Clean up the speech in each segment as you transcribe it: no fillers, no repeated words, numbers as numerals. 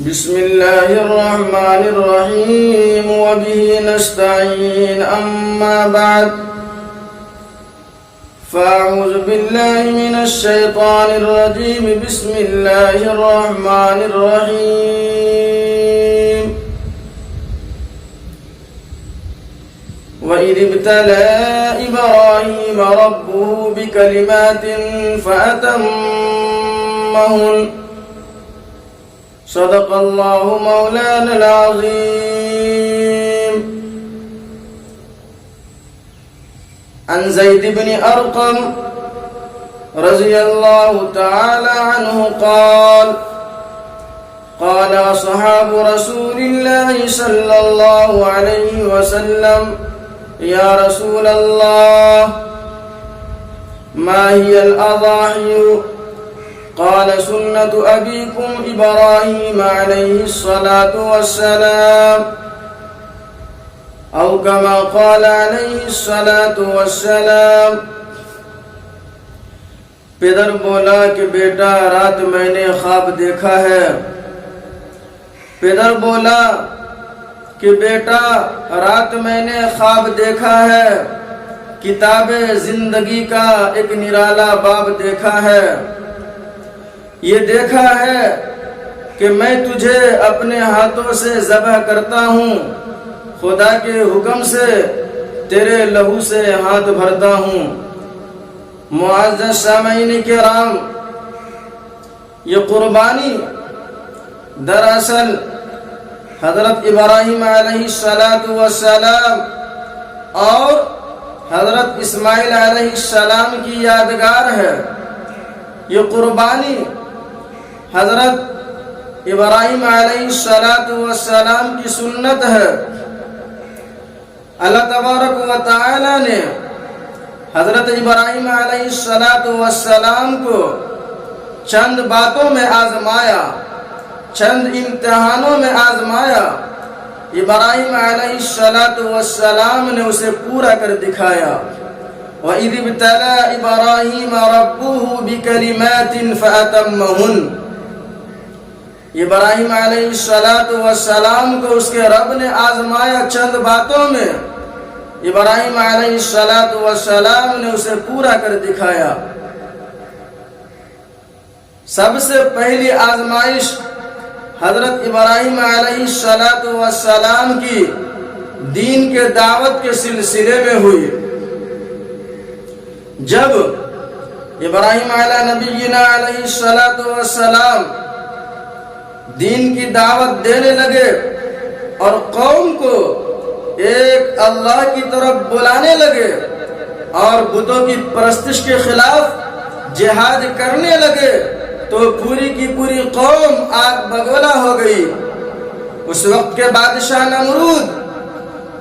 بسم الله الرحمن الرحيم وبه نستعين أما بعد فأعوذ بالله من الشيطان الرجيم بسم الله الرحمن الرحيم وإذ ابتلى إبراهيم ربه بكلمات فأتمهن صدق الله مولانا العظيم. عن زيد بن أرقم رضي الله تعالى عنه قال أصحاب رسول الله صلى الله عليه وسلم يا رسول الله ما هي الأضاحي؟ قال سنة أبيكم إبراهيم عليه الصلاة والسلام أو كما قال عليه الصلاة والسلام. پدر بولا کہ بیٹا رات میں نے خواب دیکھا ہے. پدر بولا کہ بیٹا رات میں نے خواب دیکھا ہے. کتاب زندگی کا ایک نرالا باب دیکھا ہے. یہ دیکھا ہے کہ میں تجھے اپنے ہاتھوں سے ذبح کرتا ہوں, خدا کے حکم سے تیرے لہو سے ہاتھ بھرتا ہوں. معزز سامعین کرام, یہ قربانی دراصل حضرت ابراہیم علیہ السلام اور حضرت اسماعیل علیہ السلام کی یادگار ہے. یہ قربانی حضرت ابراہیم علیہ السلام کی سنت ہے. اللہ تبارک و تعالی نے حضرت ابراہیم علیہ السلام کو چند باتوں میں آزمایا, چند امتحانوں میں آزمایا. ابراہیم علیہ السلام نے اسے پورا کر دکھایا. وَإِذِ ابْتَلَى إِبْرَاهِيمَ رَبُّهُ بِكَلِمَاتٍ فَأَتَمَّهُنَّ. ابراہیم علیہ السلام کو اس کے رب نے آزمایا چند باتوں میں. ابراہیم علیہ السلام نے اسے پورا کر دکھایا. سب سے پہلی آزمائش حضرت ابراہیم علیہ السلام کی دین کے دعوت کے سلسلے میں ہوئی. جب ابراہیم علیہ نبینا علیہ السلام دین کی دعوت دینے لگے اور قوم کو ایک اللہ کی طرف بلانے لگے اور بتوں کی پرستش کے خلاف جہاد کرنے لگے, تو پوری کی پوری قوم آگ بگولا ہو گئی. اس وقت کے بادشاہ نمرود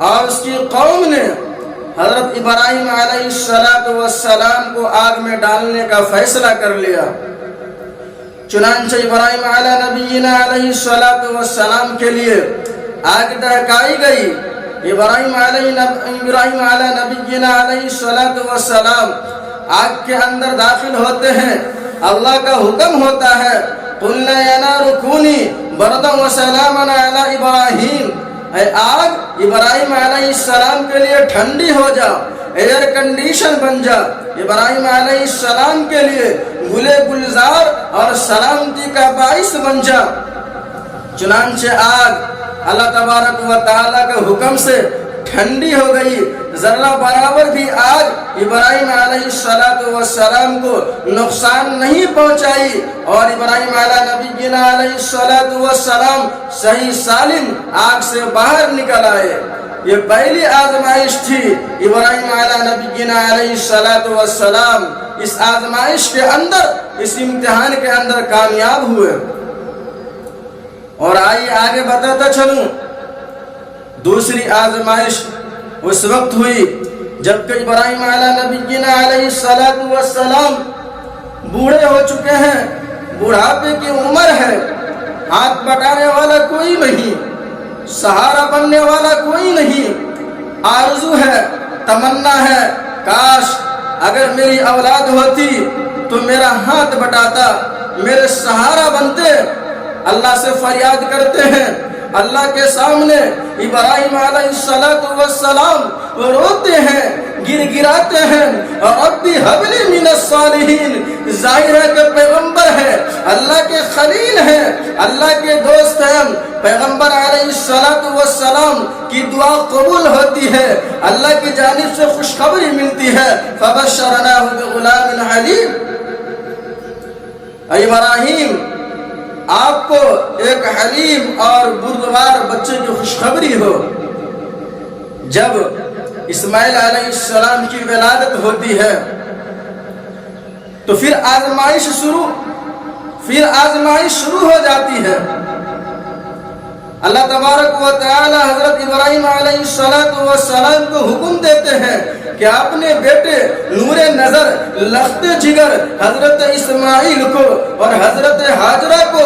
اور اس کی قوم نے حضرت ابراہیم علیہ السلام کو آگ میں ڈالنے کا فیصلہ کر لیا. چنانچہ ابراہیم علیہ نبینا علیہ السلام کے لیے آگ دہکائی گئی. ابراہیم علیہ نبینا علیہ السلام آگ کے اندر داخل ہوتے ہیں. اللہ کا حکم ہوتا ہے قُلْنَا يَا نَارُ كُونِي بَرْدًا وَسَلَامًا عَلَىٰ إِبْرَاهِيمَ. اے آگ ابراہیم علیہ السلام کے لیے ٹھنڈی ہو جا, ایئر کنڈیشن بن جا. ابراہیم علیہ السلام کے لیے گلے گلزار اور سلامتی کا باعث بن جا. چنانچہ آگ اللہ تبارک و تعالیٰ کے حکم سے ٹھنڈی ہو گئی. ذرہ برابر بھی آگ ابراہیم علیہ السلام کو نقصان نہیں پہنچائی اور ابراہیم علیہ نبینا علیہ السلام صحیح سالم آگ سے باہر نکل آئے. یہ پہلی آزمائش تھی. ابراہیم علیہ نبینا علیہ السلام اس آزمائش کے اندر, اس امتحان کے اندر کامیاب ہوئے. اور آئیے آگے بتاتا چلوں. دوسری آزمائش اس وقت ہوئی جبکہ ابراہیم علیہ نبینا علیہ السلام بوڑھے ہو چکے ہیں, بڑھاپے کی عمر ہے, ہاتھ بٹانے والا کوئی نہیں, سہارا بننے والا کوئی نہیں. آرزو ہے, تمنا ہے, کاش اگر میری اولاد ہوتی تو میرا ہاتھ بٹاتا, میرے سہارا بنتے. اللہ سے فریاد کرتے ہیں، اللہ کے سامنے ابراہیم علیہ السلام روتے ہیں، گر گراتے ہیں، ربی حب لی من الصالحین۔ ظاہر ہے کہ پیغمبر ہے، اللہ کے خلیل ہیں، اللہ کے دوست ہیں، پیغمبر علیہ السلام کی دعا قبول ہوتی ہے، اللہ کی جانب سے خوشخبری ملتی ہے، فبشرناہ بغلام حلیم۔ اے ابراہیم، آپ کو ایک حلیم اور بردبار بچے کی خوشخبری ہو۔ جب اسماعیل علیہ السلام کی ولادت ہوتی ہے تو پھر آزمائش شروع ہو جاتی ہے۔ اللہ تبارک و تعالی حضرت ابراہیم علیہ السلام کو حکم دیتے ہیں کہ اپنے بیٹے نور نظر لخت جگر حضرت اسماعیل کو اور حضرت ہاجرہ کو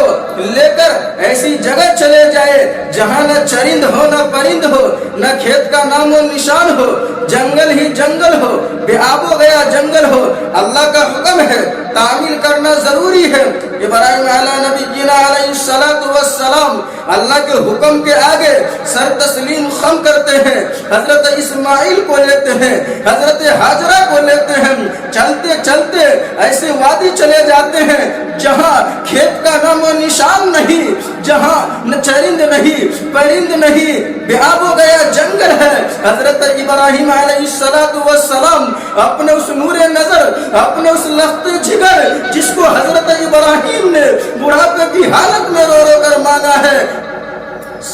لے کر ایسی جگہ چلے جائے جہاں نہ چرند ہو نہ پرند ہو، نہ کھیت کا نام و نشان ہو، جنگل ہی جنگل ہو، بے آب و گیا جنگل ہو۔ اللہ کا حکم ہے، تعمیل کرنا ضروری ہے۔ ابراہیم علیہ السلام اللہ کے حکم کے آگے سر تسلیم خم کرتے ہیں، حضرت اسماعیل کو لیتے ہیں، حضرت ہاجرہ کو لیتے ہیں، چلتے چلتے ایسے وادی چلے جاتے ہیں جہاں کھیت کا نام و نشان نہیں، جہاں نہ چرند نہیں پرند نہیں، بے آب و گیا جنگل ہے۔ حضرت ابراہیم علیہ السلام اپنے اس نور نظر، اپنے اس لخت جگر جس کو حضرت ابراہیم نے بڑھاپے کی حالت میں رو رو کر مانگا ہے،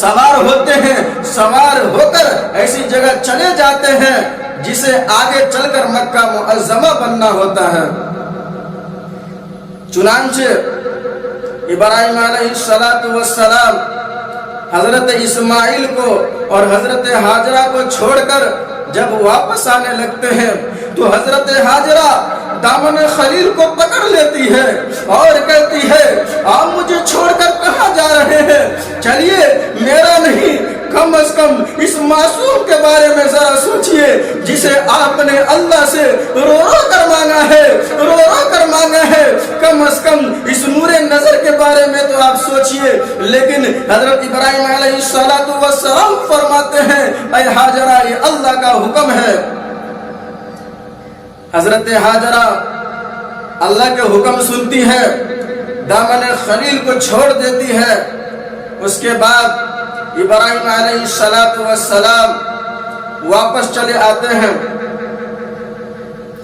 سوار ہوتے ہیں، سوار ہو کر ایسی جگہ چلے جاتے ہیں جسے آگے چل کر مکہ معظمہ بننا ہوتا ہے۔ چنانچہ ابراہیم علیہ السلام حضرت اسماعیل کو اور حضرت ہاجرہ کو چھوڑ کر جب واپس آنے لگتے ہیں تو حضرت ہاجرہ دامن خلیل کو پکڑ لیتی ہے اور کہتی ہے، آپ مجھے چھوڑ کر کہاں جا رہے ہیں؟ چلیے، میرا نہیں، کم از کم اس معصوم کے بارے میں ذرا سوچئے جسے آپ نے اللہ سے رو رو کر مانگا ہے، رو رو کر مانگا ہے۔ کم از کم اس نور نظر کے بارے میں تو آپ سوچئے۔ لیکن حضرت ابراہیم علیہ السلام فرماتے ہیں، اے ہاجرہ، یہ اللہ کا حکم ہے۔ حضرت ہاجرہ اللہ کے حکم سنتی ہے، دامن خلیل کو چھوڑ دیتی ہے۔ اس کے بعد ابراہیم علیہ السلام واپس چلے آتے ہیں۔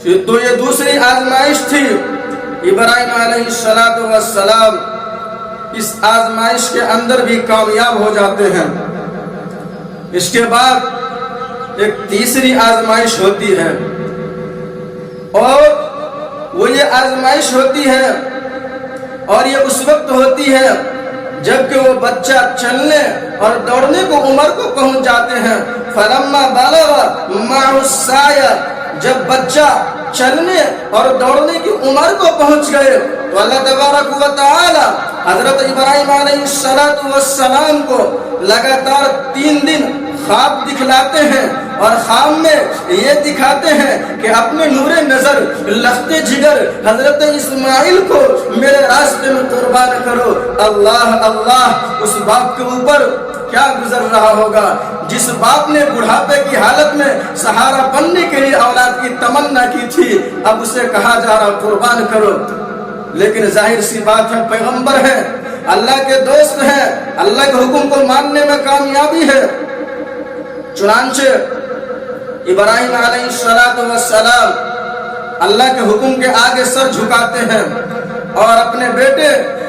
پھر تو یہ دوسری آزمائش تھی۔ ابراہیم علیہ السلام اس آزمائش کے اندر بھی کامیاب ہو جاتے ہیں۔ اس کے بعد ایک تیسری آزمائش ہوتی ہے، اور وہ یہ آزمائش ہوتی ہے، اور یہ اس وقت ہوتی ہے جبکہ وہ بچہ چلنے اور دوڑنے کو عمر کو پہنچ جاتے ہیں۔ فلما بلغ معه السعي، جب بچہ چلنے اور دوڑنے کی عمر کو پہنچ گئے تو اللہ تبارک و تعالی حضرت ابراہیم علیہ السلام کو لگاتار 3 دن خواب دکھلاتے ہیں، اور خواب میں یہ دکھاتے ہیں کہ اپنے نور نظر لخت جگر حضرت اسماعیل کو میرے راستے میں قربان کرو۔ اللہ اللہ، اس باپ کے اوپر کیا گزر رہا ہوگا جس باپ نے بڑھاپے کی حالت میں سہارا بننے کے لیے اولاد کی تمنا کی تھی، اب اسے کہا جا رہا قربان کرو۔ لیکن ظاہر سی بات ہے، پیغمبر ہے، اللہ کے دوست ہیں، اللہ کے حکم کو ماننے میں کامیابی ہے۔ چنانچہ ابراہیم علیہ السلام اللہ کے حکم کے آگے سر جھکاتے ہیں اور اپنے بیٹے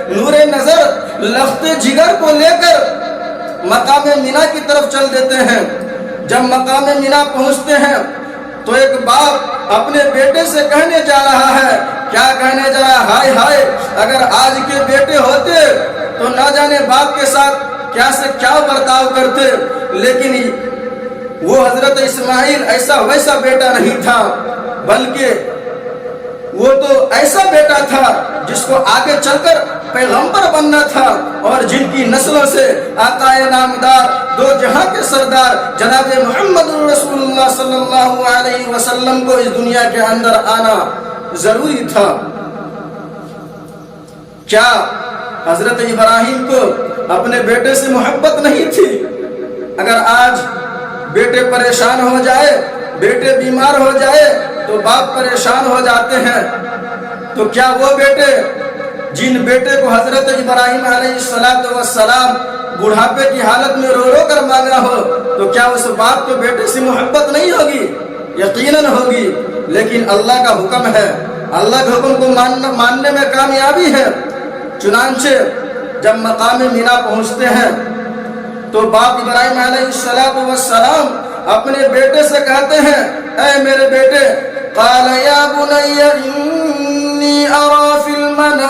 نور نظر لخت جگر کو لے کر مقام مینا کی طرف چل دیتے ہیں۔ جب مقام مینا پہنچتے ہیں تو ایک باپ اپنے بیٹے سے کہنے جا رہا ہے، کیا کہنے جا رہا ہے؟ ہائے ہائے، اگر آج کے بیٹے ہوتے تو نہ جانے باپ کے ساتھ کیا سے کیا برتاؤ کرتے۔ لیکن وہ حضرت اسماعیل ایسا ویسا بیٹا نہیں تھا، بلکہ وہ تو ایسا بیٹا تھا جس کو آگے چل کر پیغمبر بننا تھا، اور جن کی نسلوں سے آقا نامدار دو جہاں کے سردار جناب محمد رسول اللہ صلی اللہ علیہ وسلم کو اس دنیا کے اندر آنا ضروری تھا۔ کیا حضرت ابراہیم کو اپنے بیٹے سے محبت نہیں تھی۔ اگر آج بیٹے پریشان ہو جائے، بیٹے بیمار ہو جائے تو باپ پریشان ہو جاتے ہیں، تو کیا وہ بیٹے جن بیٹے کو حضرت ابراہیم علیہ السلام بڑھاپے کی حالت میں رو رو کر مانگا ہو، تو کیا اس باپ کو بیٹے سے محبت نہیں ہوگی؟ یقیناً ہوگی۔ لیکن اللہ کا حکم ہے، اللہ کے حکم کو ماننے میں کامیابی ہے۔ چنانچہ جب مقام مینا پہنچتے ہیں تو باپ ابراہیم علیہ السلام اپنے بیٹے سے کہتے ہیں، اے میرے بیٹے، قال یا بنی انی ارى فی المنام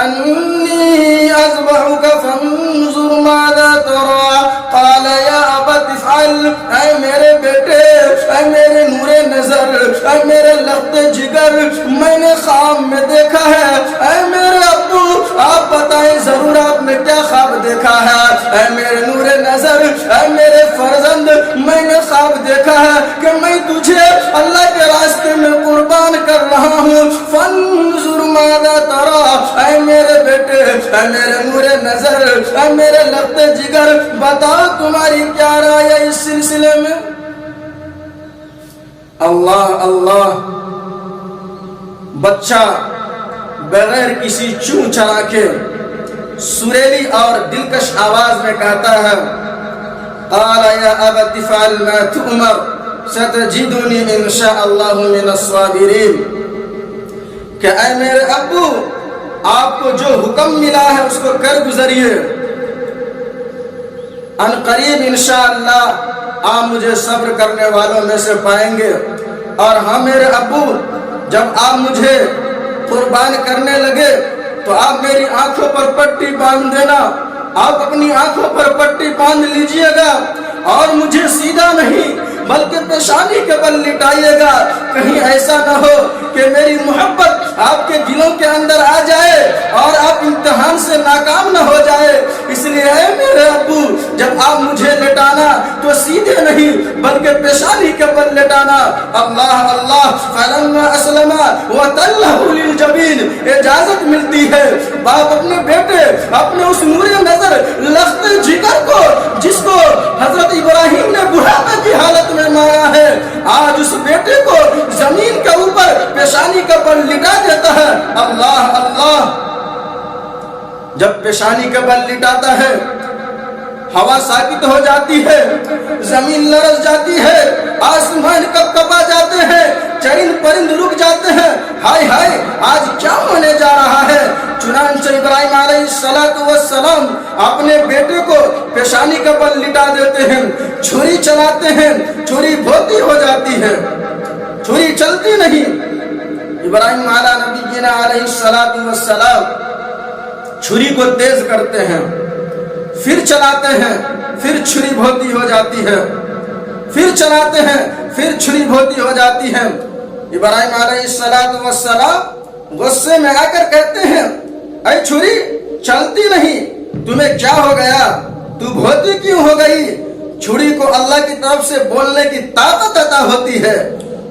انی اذبحک فانظر ماذا ترى قال یا ابت افعل۔ اے میرے بیٹے، اے میرے نور نظر، اے میرے لخت جگر، میں نے خواب میں دیکھا ہے۔ اے میرے ابو، آپ بتائیں ضرور آپ نے کیا خواب دیکھا ہے؟ اے میرے نور نظر، اے میرے فرزند، میں نے خواب دیکھا ہے کہ میں تجھے اللہ کے راستے میں قربان کر رہا ہوں۔ فانظر ماذا ترى، اے میرے بیٹے، اے میرے نور نظر، اے میرے لخت جگر، بتاؤ تمہاری کیا رائے ہے اس سلسلے میں؟ اللہ اللہ، بچہ بغیر کسی چوں چرا کے سریلی اور دلکش آواز میں کہتا ہے، قال یا ابت افعل ما تؤمر ستجدنی ان شاء اللہ من الصابرین، کہ اے میرے ابو، آپ کو جو حکم ملا ہے اس کو کر گزریے، ان قریب انشاءاللہ آپ مجھے صبر کرنے والوں میں سے پائیں گے۔ اور ہاں میرے ابو، جب آپ مجھے قربان کرنے لگے تو آپ میری آنکھوں پر پٹی باندھ دینا، آپ اپنی آنکھوں پر پٹی باندھ لیجئے گا اور مجھے سیدھا نہیں بلکہ پیشانی کے بل لٹائیے گا، کہیں ایسا نہ ہو کہ میری محبت آپ کے دلوں کے اندر آ جائے اور آپ امتحان سے ناکام نہ ہو جائے۔ اس لیے اے میرے ابو، جب آپ مجھے لٹانا تو سیدھے نہیں بلکہ پیشانی کے بل لٹانا۔ اللہ اللہ، فلما اسلم وتلہ للجبین، اجازت ملتی ہے باپ اپنے بیٹے، اپنے اس نور نظر لخت جگر کو، جس کو حضرت ابراہیم نے بڑھاپے کی حالت میں مارا ہے، آج اس بیٹے کو زمین کے اوپر پیشانی کا بل لٹا دیتا ہے۔ اللہ اللہ، جب پیشانی کا بل لٹاتا ہے ہوا ساکت ہو جاتی ہے، زمین لرز جاتی ہے، آسمان کپکپا جاتے ہیں، چرند پرند رک جاتے ہیں، ہائے ہائے آج کیا ہونے جا رہا ہے؟ چنانچہ ابراہیم علیہ السلام اپنے بیٹے کو پیشانی کا بل لٹا دیتے ہیں، چھری چلاتے ہیں، چھری بھوتی ہو جاتی ہے، چھری چلتی نہیں۔ ابراہیم علیہ نبینا علیہ السلام چھری کو تیز کرتے ہیں، پھر چلاتے ہیں، پھر چھری بھوتی ہو جاتی ہے، پھر چلاتے ہیں، پھر چھری بھوتی ہو جاتی ہے۔ ابراہیم علیہ السلام غصے میں آ کر کہتے ہیں، اے چھری چلتی نہیں، تمہیں کیا ہو گیا؟ تو بھوتی کیوں ہو گئی؟ چھری کو اللہ کی طرف سے بولنے کی طاقت عطا ہوتی ہے،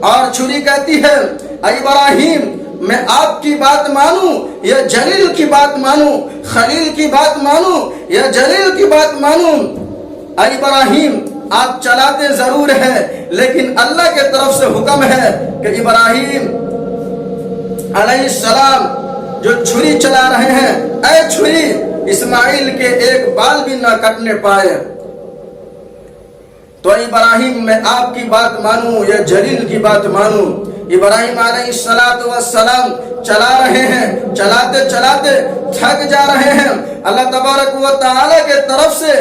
اور چھری کہتی ہے، اے ابراہیم، میں آپ کی بات مانوں یا جلیل کی بات مانوں، خلیل کی بات مانوں یا جلیل کی بات مانوں؟ اے ابراہیم، آپ چلاتے ضرور ہیں لیکن اللہ کے طرف سے حکم ہے کہ ابراہیم علیہ السلام جو چھری چلا رہے ہیں، اے چھری اسماعیل کے ایک بال بھی نہ کٹنے پائے۔ تو ابراہیم، میں آپ کی بات مانوں یا جلیل کی بات مانوں؟ ابراہیم علیہ السلام چلا رہے ہیں، چلاتے چلاتے تھک جا رہے ہیں، اللہ تبارک و تعالی کے طرف سے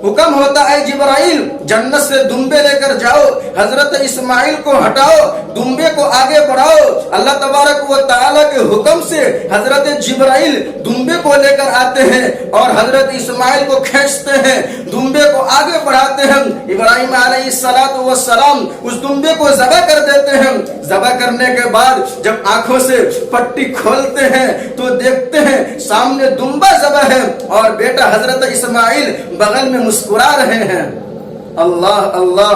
حکم ہوتا ہے، جبرائیل جنت سے دمبے لے کر جاؤ، حضرت اسماعیل کو ہٹاؤ، دمبے کو آگے بڑھاؤ۔ اللہ تبارک و تعالیٰ کے حکم سے حضرت جبرائیل دمبے کو لے کر آتے ہیں اور حضرت اسماعیل کو کھینچتے ہیں، دمبے کو آگے بڑھاتے ہیں۔ ابراہیم علیہ السلام اس دمبے کو ذبح کر دیتے ہیں۔ ذبح کرنے کے بعد جب آنکھوں سے پٹی کھولتے ہیں تو دیکھتے ہیں سامنے دمبا ذبح ہے اور بیٹا حضرت اسماعیل بغل میں مسکرا رہے ہیں۔ اللہ اللہ۔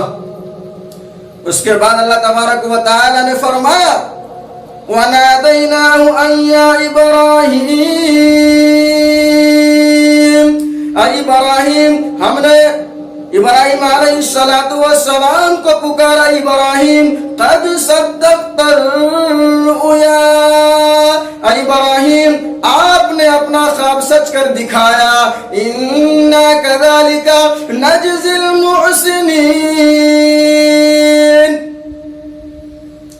اس کے بعد اللہ تبارک و تعالی نے فرمایا، وَنَادَيْنَاهُ أَن يَا إِبْرَاهِيمُ، اے ابراہیم، ہم نے ابراہیم علیہ السلام کو پکارا، ابراہیم قد صدقت الرؤیا، اے ابراہیم آپ نے اپنا خواب سچ کر دکھایا، اِنَّا كَذَلِكَ نَجْزِي الْمُحْسِنِينَ،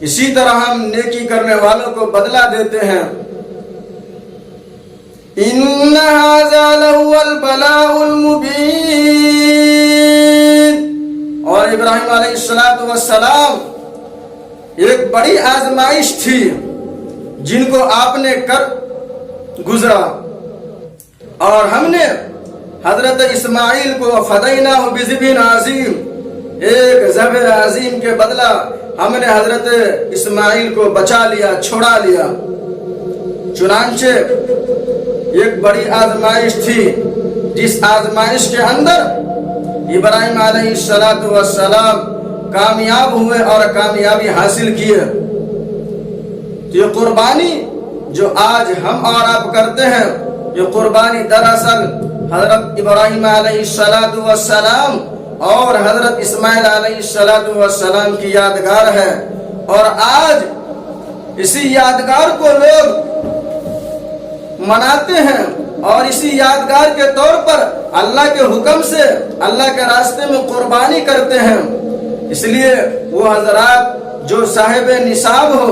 اسی طرح ہم نیکی کرنے والوں کو بدلہ دیتے ہیں۔ إِنَّ هَذَا لَهُوَ الْبَلَاءُ الْمُبِينُ، اور ابراہیم علیہ السلام ایک بڑی آزمائش تھی جن کو آپ نے کر گزرا، اور ہم نے حضرت اسماعیل کو فدیناہ بذبح عظیم، ایک ذبح عظیم کے بدلہ ہم نے حضرت اسماعیل کو بچا لیا، چھوڑا لیا۔ چنانچہ ایک بڑی آزمائش تھی جس آزمائش کے اندر ابراہیم علیہ السلام کامیاب ہوئے اور کامیابی حاصل کیے۔ یہ قربانی جو آج ہم اور آپ کرتے ہیں، یہ قربانی دراصل حضرت ابراہیم علیہ السلام اور حضرت اسماعیل علیہ السلام کی یادگار ہے، اور آج اسی یادگار کو لوگ مناتے ہیں اور اسی یادگار کے طور پر اللہ کے حکم سے اللہ کے راستے میں قربانی کرتے ہیں۔ اس لیے وہ حضرات جو صاحب نصاب ہو،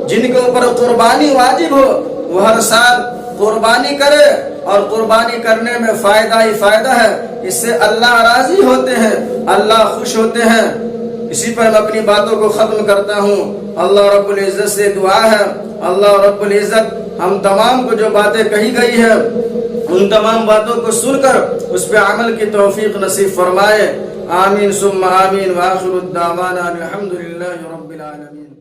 جن کے اوپر قربانی واجب ہو، وہ ہر سال قربانی کرے، اور قربانی کرنے میں فائدہ ہی فائدہ ہے، اس سے اللہ راضی ہوتے ہیں، اللہ خوش ہوتے ہیں۔ اسی پر میں اپنی باتوں کو ختم کرتا ہوں۔ اللہ رب العزت سے دعا ہے، اللہ رب العزت ہم تمام کو جو باتیں کہی گئی ہے ان تمام باتوں کو سن کر اس پہ عمل کی توفیق نصیب فرمائے۔ آمین ثم آمین، وآخر الدعوانا الحمدللہ رب العالمین۔